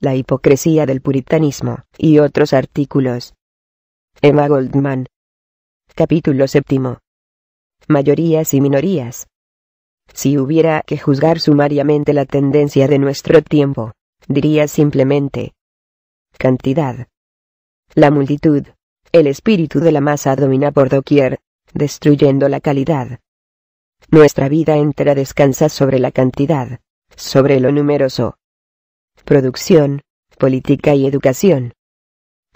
La hipocresía del puritanismo, y otros artículos. Emma Goldman. Capítulo 7. Mayorías y minorías. Si hubiera que juzgar sumariamente la tendencia de nuestro tiempo, diría simplemente: cantidad. La multitud, el espíritu de la masa domina por doquier, destruyendo la calidad. Nuestra vida entera descansa sobre la cantidad, sobre lo numeroso. Producción, política y educación.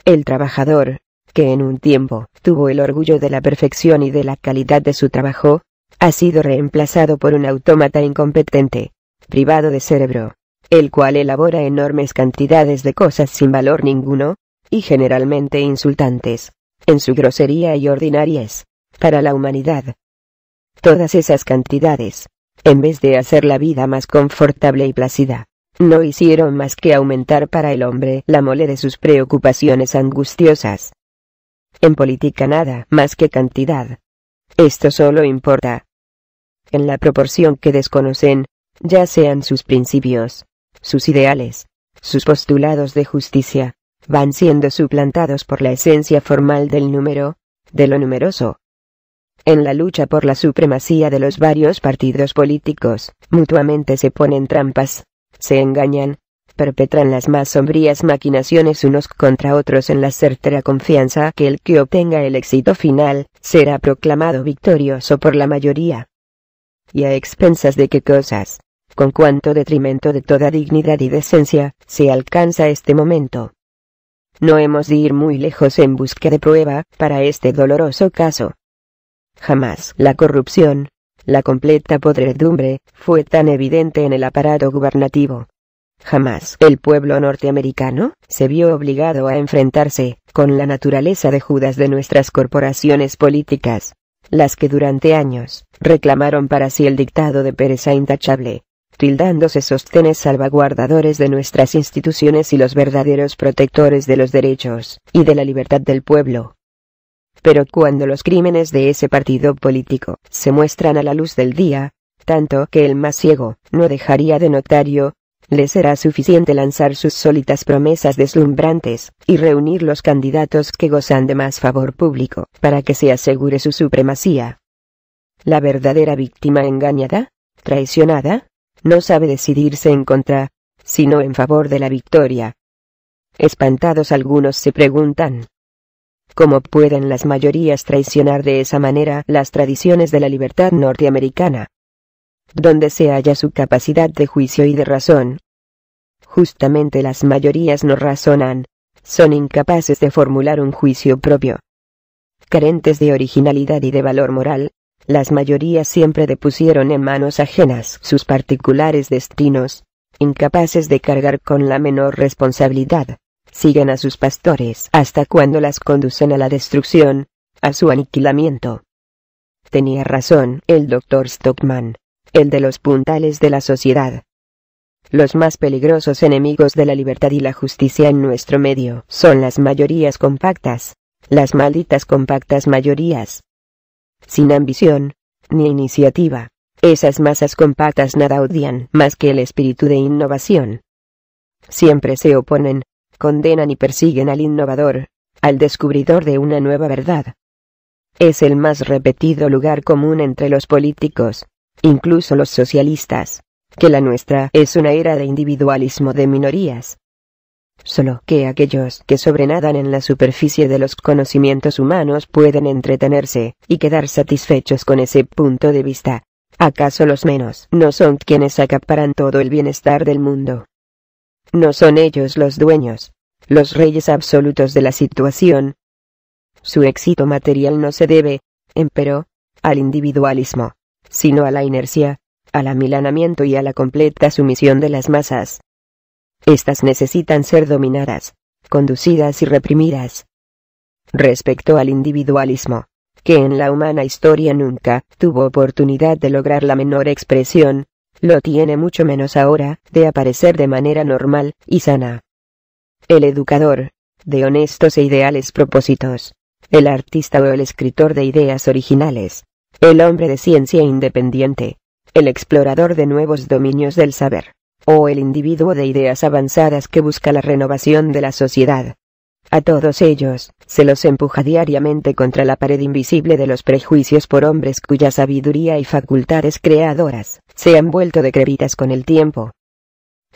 El trabajador, que en un tiempo tuvo el orgullo de la perfección y de la calidad de su trabajo, ha sido reemplazado por un autómata incompetente, privado de cerebro, el cual elabora enormes cantidades de cosas sin valor ninguno, y generalmente insultantes, en su grosería y ordinariez, para la humanidad. Todas esas cantidades, en vez de hacer la vida más confortable y plácida, no hicieron más que aumentar para el hombre la mole de sus preocupaciones angustiosas. En política nada más que cantidad. Esto solo importa en la proporción que desconocen, ya sean sus principios, sus ideales, sus postulados de justicia, van siendo suplantados por la esencia formal del número, de lo numeroso. En la lucha por la supremacía de los varios partidos políticos, mutuamente se ponen trampas, se engañan, perpetran las más sombrías maquinaciones unos contra otros en la certera confianza que el que obtenga el éxito final, será proclamado victorioso por la mayoría. ¿Y a expensas de qué cosas, con cuánto detrimento de toda dignidad y decencia, se alcanza este momento? No hemos de ir muy lejos en busca de prueba, para este doloroso caso. Jamás la corrupción, la completa podredumbre, fue tan evidente en el aparato gubernativo. Jamás el pueblo norteamericano se vio obligado a enfrentarse con la naturaleza de Judas de nuestras corporaciones políticas, las que durante años reclamaron para sí el dictado de pereza intachable, tildándose sóstenes salvaguardadores de nuestras instituciones y los verdaderos protectores de los derechos y de la libertad del pueblo. Pero cuando los crímenes de ese partido político se muestran a la luz del día, tanto que el más ciego no dejaría de notarlo, le será suficiente lanzar sus sólitas promesas deslumbrantes, y reunir los candidatos que gozan de más favor público, para que se asegure su supremacía. La verdadera víctima engañada, traicionada, no sabe decidirse en contra, sino en favor de la victoria. Espantados algunos se preguntan: ¿cómo pueden las mayorías traicionar de esa manera las tradiciones de la libertad norteamericana? ¿Dónde se halla su capacidad de juicio y de razón? Justamente las mayorías no razonan, son incapaces de formular un juicio propio. Carentes de originalidad y de valor moral, las mayorías siempre depusieron en manos ajenas sus particulares destinos, incapaces de cargar con la menor responsabilidad. Siguen a sus pastores hasta cuando las conducen a la destrucción, a su aniquilamiento. Tenía razón el Dr. Stockman, el de los puntales de la sociedad. Los más peligrosos enemigos de la libertad y la justicia en nuestro medio son las mayorías compactas, las malditas compactas mayorías. Sin ambición, ni iniciativa, esas masas compactas nada odian más que el espíritu de innovación. Siempre se oponen, condenan y persiguen al innovador, al descubridor de una nueva verdad. Es el más repetido lugar común entre los políticos, incluso los socialistas, que la nuestra es una era de individualismo de minorías. Solo que aquellos que sobrenadan en la superficie de los conocimientos humanos pueden entretenerse y quedar satisfechos con ese punto de vista. ¿Acaso los menos no son quienes acaparan todo el bienestar del mundo? ¿No son ellos los dueños, los reyes absolutos de la situación? Su éxito material no se debe, empero, al individualismo, sino a la inercia, al amilanamiento y a la completa sumisión de las masas. Estas necesitan ser dominadas, conducidas y reprimidas. Respecto al individualismo, que en la humana historia nunca tuvo oportunidad de lograr la menor expresión, lo tiene mucho menos ahora, de aparecer de manera normal y sana. El educador, de honestos e ideales propósitos, el artista o el escritor de ideas originales, el hombre de ciencia independiente, el explorador de nuevos dominios del saber, o el individuo de ideas avanzadas que busca la renovación de la sociedad. A todos ellos, se los empuja diariamente contra la pared invisible de los prejuicios por hombres cuya sabiduría y facultades creadoras se han vuelto decrépitas con el tiempo.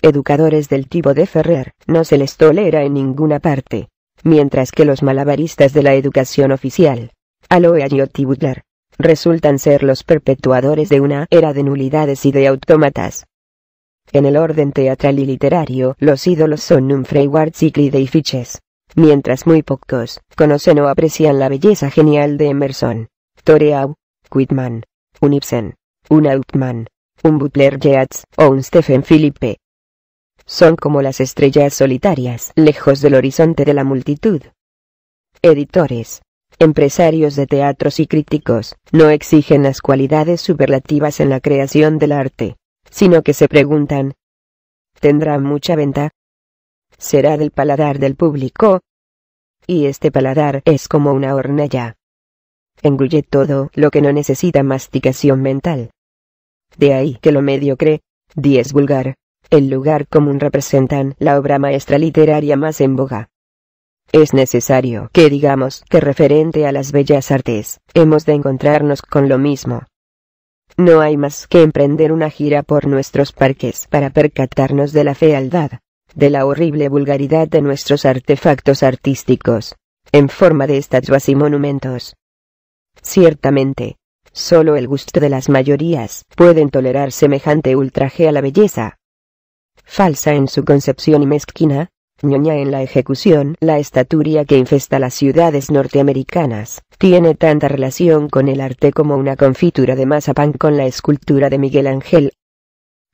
Educadores del tipo de Ferrer no se les tolera en ninguna parte, mientras que los malabaristas de la educación oficial, Aloe y Otti Butler, resultan ser los perpetuadores de una era de nulidades y de autómatas. En el orden teatral y literario, los ídolos son Humphrey Ward Cyclide y Fiches, mientras muy pocos conocen o aprecian la belleza genial de Emerson, Thoreau, Whitman, un Ibsen, un Hauptmann, un Butler Yeats o un Stephen Philippe. Son como las estrellas solitarias, lejos del horizonte de la multitud. Editores, empresarios de teatros y críticos, no exigen las cualidades superlativas en la creación del arte, sino que se preguntan: ¿tendrá mucha venta? ¿Será del paladar del público? Y este paladar es como una hornalla. Engruye todo lo que no necesita masticación mental. De ahí que lo mediocre, dies vulgar, el lugar común representan la obra maestra literaria más en boga. Es necesario que digamos que referente a las bellas artes, hemos de encontrarnos con lo mismo. No hay más que emprender una gira por nuestros parques para percatarnos de la fealdad, de la horrible vulgaridad de nuestros artefactos artísticos, en forma de estatuas y monumentos. Ciertamente, solo el gusto de las mayorías pueden tolerar semejante ultraje a la belleza. Falsa en su concepción y mezquina, ñoña en la ejecución, la estaturia que infesta las ciudades norteamericanas tiene tanta relación con el arte como una confitura de mazapán con la escultura de Miguel Ángel.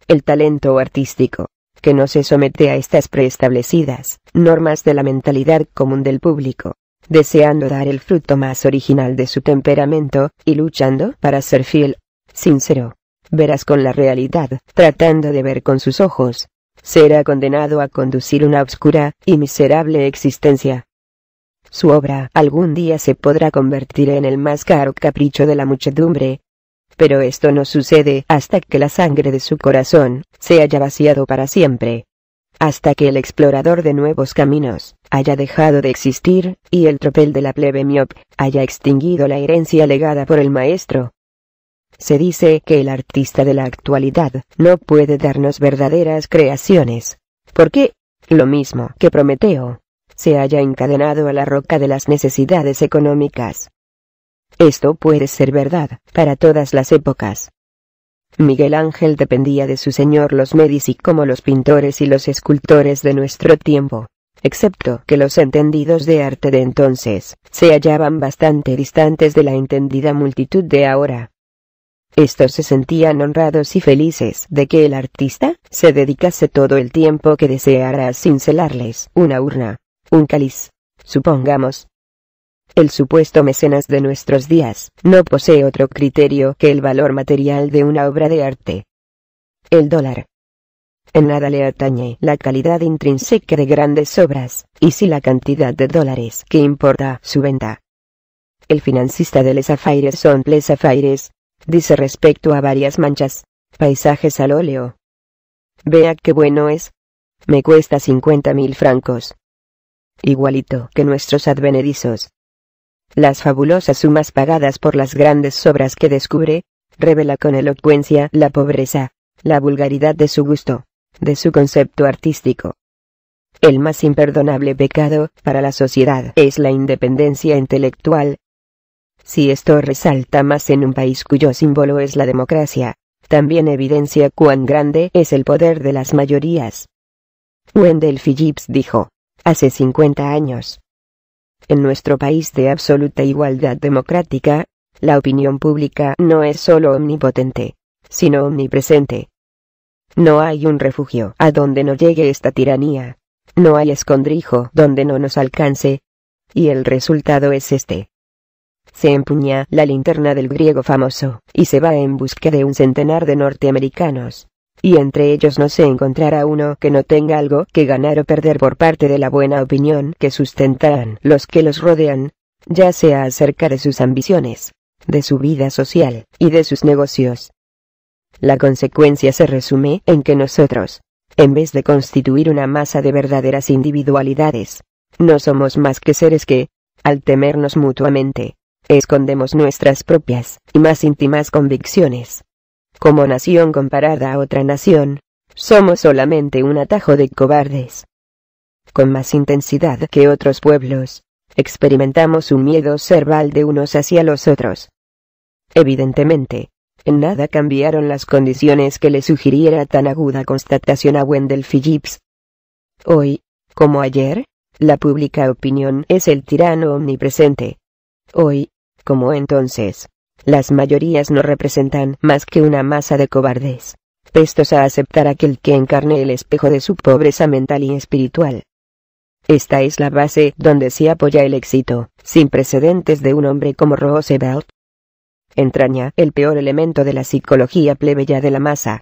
El talento artístico, que no se somete a estas preestablecidas normas de la mentalidad común del público, deseando dar el fruto más original de su temperamento, y luchando para ser fiel, sincero, veraz con la realidad, tratando de ver con sus ojos, será condenado a conducir una obscura y miserable existencia. Su obra algún día se podrá convertir en el más caro capricho de la muchedumbre, pero esto no sucede hasta que la sangre de su corazón se haya vaciado para siempre, hasta que el explorador de nuevos caminos haya dejado de existir, y el tropel de la plebe miope haya extinguido la herencia legada por el maestro. Se dice que el artista de la actualidad no puede darnos verdaderas creaciones, porque, lo mismo que Prometeo, se haya encadenado a la roca de las necesidades económicas. Esto puede ser verdad para todas las épocas. Miguel Ángel dependía de su señor los Medici como los pintores y los escultores de nuestro tiempo, excepto que los entendidos de arte de entonces se hallaban bastante distantes de la entendida multitud de ahora. Estos se sentían honrados y felices de que el artista se dedicase todo el tiempo que deseara a cincelarles una urna, un cáliz, supongamos. El supuesto mecenas de nuestros días no posee otro criterio que el valor material de una obra de arte. El dólar. En nada le atañe la calidad intrínseca de grandes obras, y sí la cantidad de dólares que importa su venta. El financista de Les Affaires son Les Affaires, dice respecto a varias manchas, paisajes al óleo: vea qué bueno es. Me cuesta 50.000 francos. Igualito que nuestros advenedizos. Las fabulosas sumas pagadas por las grandes obras que descubre, revela con elocuencia la pobreza, la vulgaridad de su gusto, de su concepto artístico. El más imperdonable pecado para la sociedad es la independencia intelectual. Si esto resalta más en un país cuyo símbolo es la democracia, también evidencia cuán grande es el poder de las mayorías. Wendell Phillips dijo, hace 50 años: en nuestro país de absoluta igualdad democrática, la opinión pública no es solo omnipotente, sino omnipresente. No hay un refugio a donde no llegue esta tiranía, no hay escondrijo donde no nos alcance, y el resultado es este. Se empuña la linterna del griego famoso, y se va en busca de un centenar de norteamericanos, y entre ellos no se encontrará uno que no tenga algo que ganar o perder por parte de la buena opinión que sustentarán los que los rodean, ya sea acerca de sus ambiciones, de su vida social, y de sus negocios. La consecuencia se resume en que nosotros, en vez de constituir una masa de verdaderas individualidades. No somos más que seres que, al temernos mutuamente, escondemos nuestras propias y más íntimas convicciones. Como nación comparada a otra nación, somos solamente un atajo de cobardes. Con más intensidad que otros pueblos, experimentamos un miedo cerval de unos hacia los otros. Evidentemente, en nada cambiaron las condiciones que le sugiriera tan aguda constatación a Wendell Phillips. Hoy, como ayer, la pública opinión es el tirano omnipresente. Hoy, como entonces, las mayorías no representan más que una masa de cobardes, prestos a aceptar aquel que encarne el espejo de su pobreza mental y espiritual. Esta es la base donde se apoya el éxito, sin precedentes de un hombre como Roosevelt. Entraña el peor elemento de la psicología plebeya de la masa.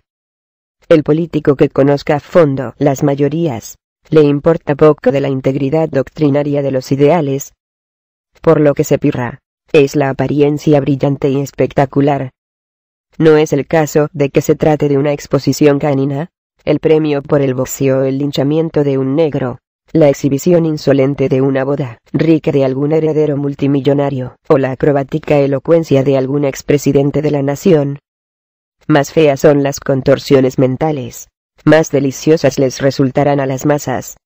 El político que conozca a fondo las mayorías, le importa poco de la integridad doctrinaria de los ideales. Por lo que se pirra, es la apariencia brillante y espectacular. No es el caso de que se trate de una exposición canina, el premio por el boxeo o el linchamiento de un negro, la exhibición insolente de una boda rica de algún heredero multimillonario, o la acrobática elocuencia de algún expresidente de la nación. Más feas son las contorsiones mentales, más deliciosas les resultarán a las masas.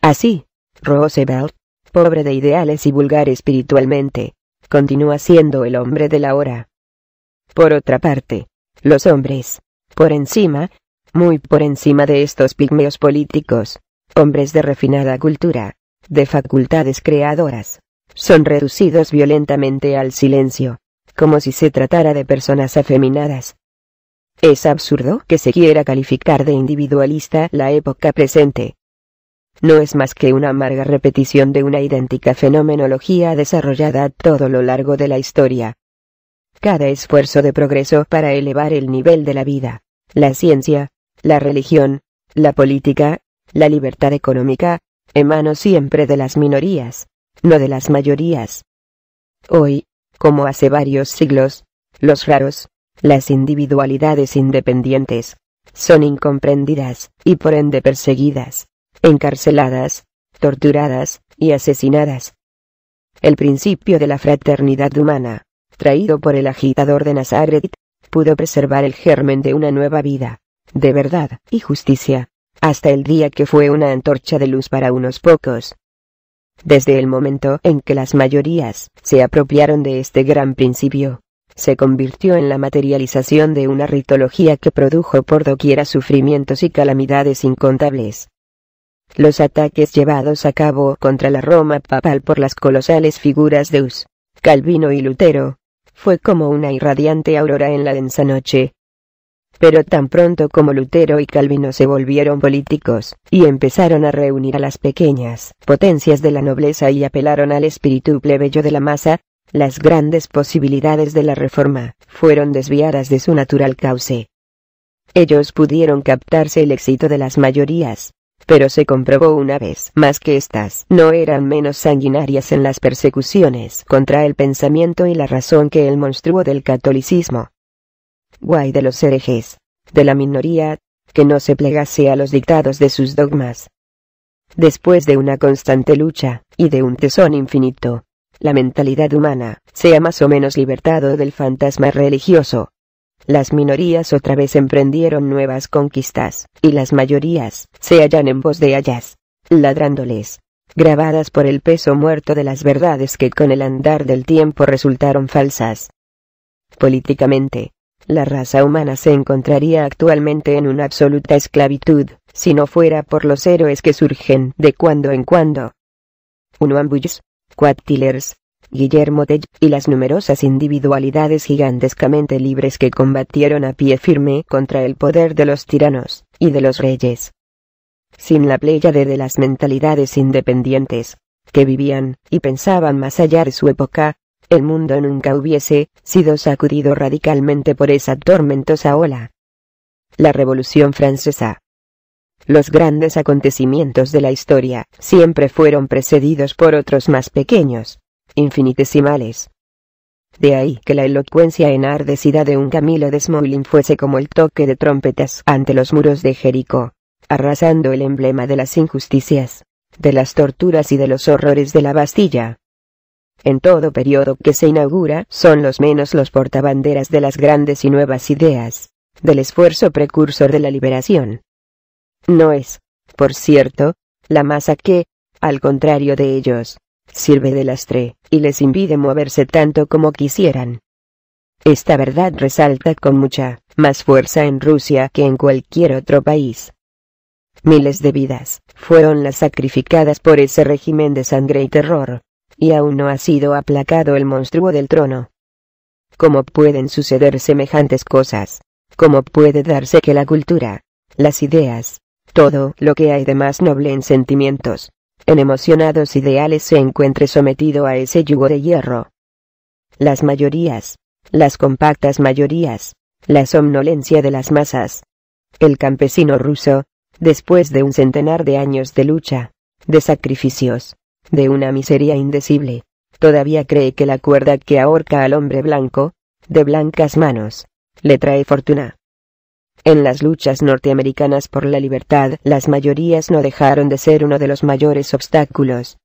Así, Roosevelt, pobre de ideales y vulgar espiritualmente, continúa siendo el hombre de la hora. Por otra parte, los hombres, por encima, muy por encima de estos pigmeos políticos, hombres de refinada cultura, de facultades creadoras, son reducidos violentamente al silencio, como si se tratara de personas afeminadas. Es absurdo que se quiera calificar de individualista la época presente. No es más que una amarga repetición de una idéntica fenomenología desarrollada a todo lo largo de la historia. Cada esfuerzo de progreso para elevar el nivel de la vida, la ciencia, la religión, la política, la libertad económica, emana siempre de las minorías, no de las mayorías. Hoy, como hace varios siglos, los raros, las individualidades independientes, son incomprendidas, y por ende perseguidas, encarceladas, torturadas, y asesinadas. El principio de la fraternidad humana, traído por el agitador de Nazaret, pudo preservar el germen de una nueva vida, de verdad y justicia, hasta el día que fue una antorcha de luz para unos pocos. Desde el momento en que las mayorías se apropiaron de este gran principio, se convirtió en la materialización de una ritología que produjo por doquiera sufrimientos y calamidades incontables. Los ataques llevados a cabo contra la Roma papal por las colosales figuras de Hus, Calvino y Lutero, fue como una irradiante aurora en la densa noche. Pero tan pronto como Lutero y Calvino se volvieron políticos, y empezaron a reunir a las pequeñas potencias de la nobleza y apelaron al espíritu plebeyo de la masa, las grandes posibilidades de la reforma fueron desviadas de su natural cauce. Ellos pudieron captarse el éxito de las mayorías, pero se comprobó una vez más que éstas no eran menos sanguinarias en las persecuciones contra el pensamiento y la razón que el monstruo del catolicismo. Guay de los herejes, de la minoría, que no se plegase a los dictados de sus dogmas. Después de una constante lucha, y de un tesón infinito, la mentalidad humana se ha más o menos libertado del fantasma religioso. Las minorías otra vez emprendieron nuevas conquistas, y las mayorías se hallan en pos de ellas, ladrándoles, grabadas por el peso muerto de las verdades que con el andar del tiempo resultaron falsas. Políticamente, la raza humana se encontraría actualmente en una absoluta esclavitud, si no fuera por los héroes que surgen de cuando en cuando. Unwambulls, Quattilers, Guillermo Tell y las numerosas individualidades gigantescamente libres que combatieron a pie firme contra el poder de los tiranos y de los reyes. Sin la pléyade de las mentalidades independientes, que vivían y pensaban más allá de su época, el mundo nunca hubiese sido sacudido radicalmente por esa tormentosa ola. La Revolución Francesa. Los grandes acontecimientos de la historia siempre fueron precedidos por otros más pequeños, infinitesimales. De ahí que la elocuencia enardecida de un Camilo Desmoulins fuese como el toque de trompetas ante los muros de Jericó, arrasando el emblema de las injusticias, de las torturas y de los horrores de la Bastilla. En todo periodo que se inaugura son los menos los portabanderas de las grandes y nuevas ideas, del esfuerzo precursor de la liberación. No es, por cierto, la masa que, al contrario de ellos, sirve de lastre, y les impide moverse tanto como quisieran. Esta verdad resalta con mucha más fuerza en Rusia que en cualquier otro país. Miles de vidas fueron las sacrificadas por ese régimen de sangre y terror, y aún no ha sido aplacado el monstruo del trono. ¿Cómo pueden suceder semejantes cosas? ¿Cómo puede darse que la cultura, las ideas, todo lo que hay de más noble en sentimientos, en emocionados ideales se encuentre sometido a ese yugo de hierro? Las mayorías, las compactas mayorías, la somnolencia de las masas. El campesino ruso, después de un centenar de años de lucha, de sacrificios, de una miseria indecible, todavía cree que la cuerda que ahorca al hombre blanco, de blancas manos, le trae fortuna. En las luchas norteamericanas por la libertad, las mayorías no dejaron de ser uno de los mayores obstáculos.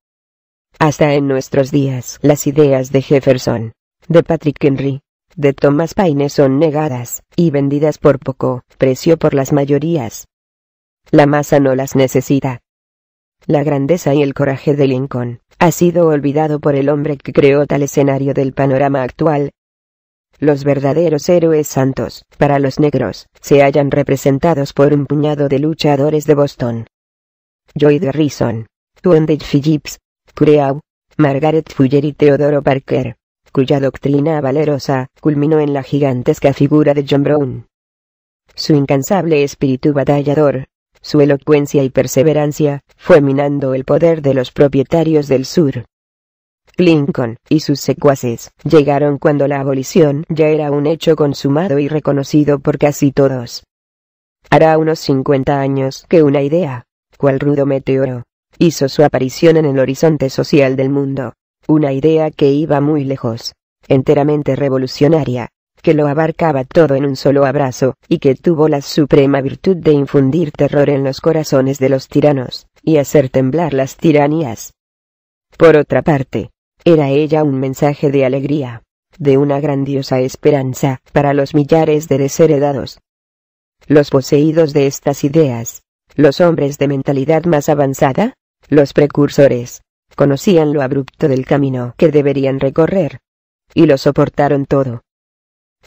Hasta en nuestros días, las ideas de Jefferson, de Patrick Henry, de Thomas Paine son negadas, y vendidas por poco precio por las mayorías. La masa no las necesita. La grandeza y el coraje de Lincoln ha sido olvidado por el hombre que creó tal escenario del panorama actual. Los verdaderos héroes santos, para los negros, se hallan representados por un puñado de luchadores de Boston. Lloyd Garrison, Wendell Phillips, Crew, Margaret Fuller y Teodoro Parker, cuya doctrina valerosa culminó en la gigantesca figura de John Brown. Su incansable espíritu batallador, su elocuencia y perseverancia, fue minando el poder de los propietarios del sur. Lincoln y sus secuaces llegaron cuando la abolición ya era un hecho consumado y reconocido por casi todos. Hará unos 50 años que una idea, cual rudo meteoro, hizo su aparición en el horizonte social del mundo, una idea que iba muy lejos, enteramente revolucionaria, que lo abarcaba todo en un solo abrazo, y que tuvo la suprema virtud de infundir terror en los corazones de los tiranos, y hacer temblar las tiranías. Por otra parte, era ella un mensaje de alegría, de una grandiosa esperanza para los millares de desheredados. Los poseídos de estas ideas, los hombres de mentalidad más avanzada, los precursores, conocían lo abrupto del camino que deberían recorrer, y lo soportaron todo.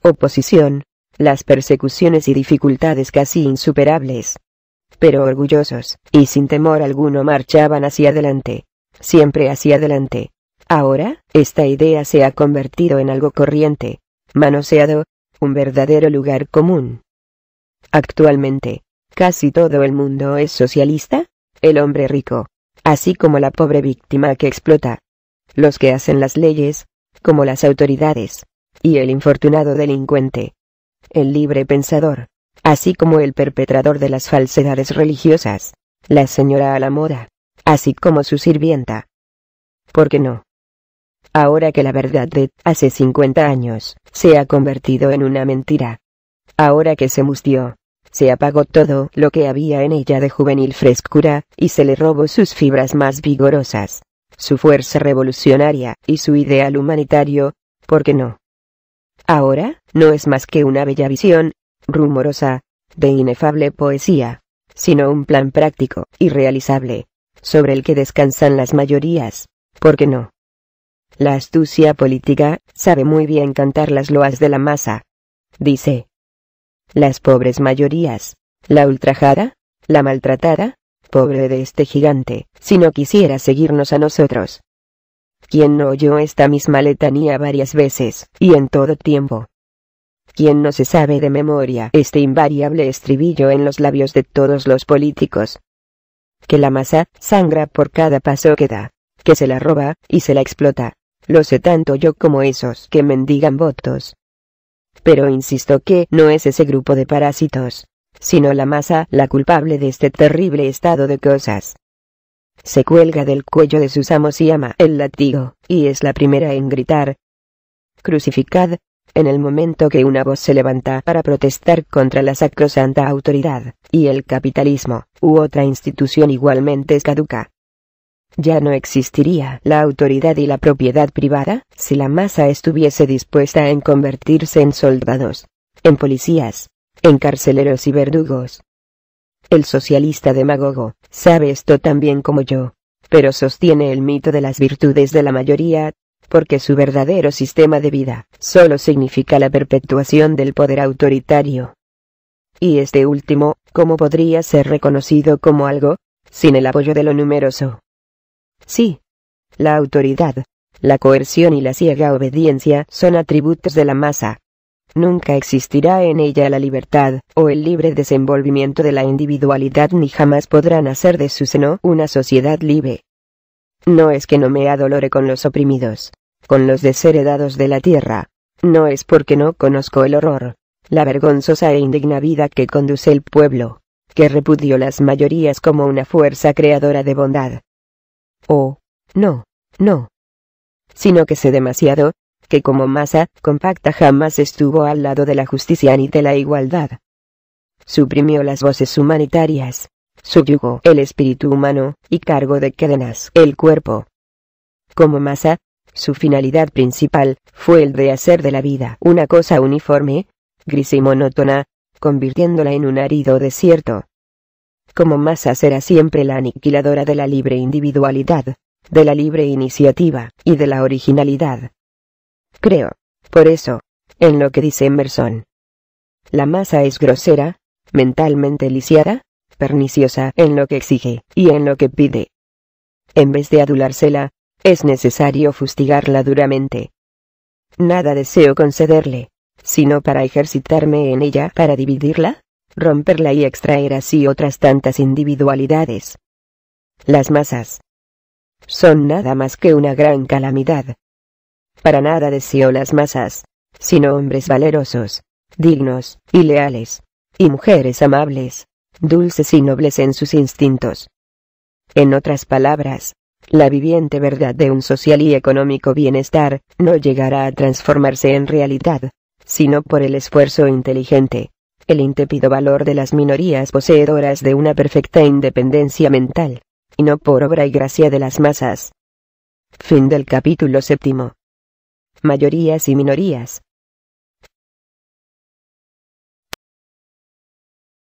Oposición, las persecuciones y dificultades casi insuperables. Pero orgullosos, y sin temor alguno marchaban hacia adelante, siempre hacia adelante. Ahora, esta idea se ha convertido en algo corriente, manoseado, un verdadero lugar común. Actualmente, casi todo el mundo es socialista, el hombre rico, así como la pobre víctima que explota, los que hacen las leyes, como las autoridades, y el infortunado delincuente, el libre pensador, así como el perpetrador de las falsedades religiosas, la señora a la moda, así como su sirvienta. ¿Por qué no? Ahora que la verdad de hace 50 años se ha convertido en una mentira, ahora que se mustió, se apagó todo lo que había en ella de juvenil frescura, y se le robó sus fibras más vigorosas, su fuerza revolucionaria y su ideal humanitario, ¿por qué no? Ahora, no es más que una bella visión, rumorosa, de inefable poesía, sino un plan práctico y realizable, sobre el que descansan las mayorías, ¿por qué no? La astucia política sabe muy bien cantar las loas de la masa. Dice: las pobres mayorías, la ultrajada, la maltratada, pobre de este gigante, si no quisiera seguirnos a nosotros. ¿Quién no oyó esta misma letanía varias veces, y en todo tiempo? ¿Quién no se sabe de memoria este invariable estribillo en los labios de todos los políticos? Que la masa sangra por cada paso que da, que se la roba y se la explota, lo sé tanto yo como esos que mendigan votos. Pero insisto que no es ese grupo de parásitos, sino la masa la culpable de este terrible estado de cosas. Se cuelga del cuello de sus amos y ama el látigo, y es la primera en gritar: crucificad, en el momento que una voz se levanta para protestar contra la sacrosanta autoridad, y el capitalismo, u otra institución igualmente caduca. Ya no existiría la autoridad y la propiedad privada, si la masa estuviese dispuesta en convertirse en soldados, en policías, en carceleros y verdugos. El socialista demagogo sabe esto tan bien como yo, pero sostiene el mito de las virtudes de la mayoría, porque su verdadero sistema de vida solo significa la perpetuación del poder autoritario. Y este último, ¿cómo podría ser reconocido como algo, sin el apoyo de lo numeroso? Sí, la autoridad, la coerción y la ciega obediencia son atributos de la masa. Nunca existirá en ella la libertad, o el libre desenvolvimiento de la individualidad, ni jamás podrán hacer de su seno una sociedad libre. No es que no me adolore con los oprimidos, con los desheredados de la tierra, no es porque no conozco el horror, la vergonzosa e indigna vida que conduce el pueblo, que repudio las mayorías como una fuerza creadora de bondad. Oh, no, sino que sé demasiado, que como masa compacta jamás estuvo al lado de la justicia ni de la igualdad. Suprimió las voces humanitarias, subyugó el espíritu humano, y cargó de cadenas el cuerpo. Como masa, su finalidad principal fue el de hacer de la vida una cosa uniforme, gris y monótona, convirtiéndola en un árido desierto. Como masa será siempre la aniquiladora de la libre individualidad, de la libre iniciativa, y de la originalidad. Creo, por eso, en lo que dice Emerson. La masa es grosera, mentalmente lisiada, perniciosa en lo que exige, y en lo que pide. En vez de adulársela, es necesario fustigarla duramente. Nada deseo concederle, sino para ejercitarme en ella, para dividirla, romperla y extraer así otras tantas individualidades. Las masas son nada más que una gran calamidad. Para nada deseo las masas, sino hombres valerosos, dignos y leales, y mujeres amables, dulces y nobles en sus instintos. En otras palabras, la viviente verdad de un social y económico bienestar no llegará a transformarse en realidad, sino por el esfuerzo inteligente, el intrépido valor de las minorías poseedoras de una perfecta independencia mental, y no por obra y gracia de las masas. Fin del capítulo 7. Mayorías y minorías.